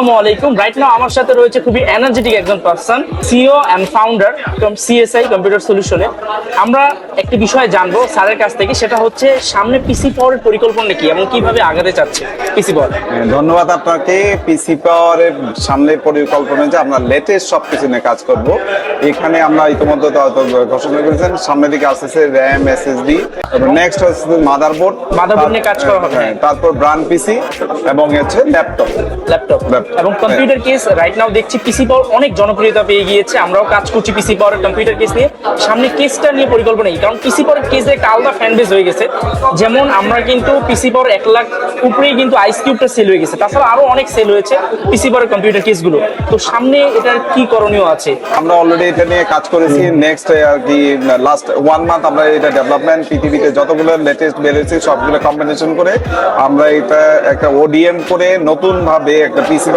আসসালামু আলাইকুম। Right now আমার সাথে রয়েছে খুবই এনার্জেটিক একজন person, CEO and founder CSI computer সলিউশনে। আমরা একটি বিষয় জানবো স্যারের কাছ থেকে, সেটা হচ্ছে সামনে পিসি পাওয়ারের পরিকল্পনা কি এবং কিভাবে আগাতে চাচ্ছে পিসি পাওয়ার। ধন্যবাদ আপনাকে। পিসি পাওয়ারের সামনে পরিকল্পনা যে আমরা লেটেস্ট সবকিছু নিয়ে কাজ করব। এখানে আমরা ইতিমধ্যে ঘোষণা করেছেন সামনের দিকে আসতেছে র্যাম, এসএসডি, নেক্সট হচ্ছে মাদারবোর্ড নিয়ে কাজ করা হবে। তারপর ব্র্যান্ড পিসি এবং হচ্ছে ল্যাপটপ এবং কম্পিউটার কেস। রাইট নাও দেখছি পিসি পাওয়ার অনেক জনপ্রিয়তা পেয়ে গিয়েছে, আমরাও কাজ করছি পিসি পাওয়ারের কম্পিউটার কেস নিয়ে। সামনে কেসটা নিয়ে পরিকল্পনা নেই, কারণ পিসি পাওয়ারের কেসে একটা আলাদা ফ্যান বেস হয়ে গেছে। যেমন আমরা কিন্তু পিসি পাওয়ার 1 লাখ উপরেই কিন্তু আইস কিউবটা সেল হয়ে গেছে, তাছাড়া আরো অনেক সেল হয়েছে পিসি পাওয়ারের কম্পিউটার কেসগুলো। তো সামনে এটার কি করণীয় আছে? আমরা অলরেডি এটা নিয়ে কাজ করেছি। নেক্সট আর কি লাস্ট 1 মান্থ আমরা এটা ডেভেলপমেন্ট পৃথিবীতে যতগুলো লেটেস্ট বেরিয়েছে সবগুলো কম্বিনেশন করে আমরা এটা একটা ওডিএম করে নতুন ভাবে একটা পিসি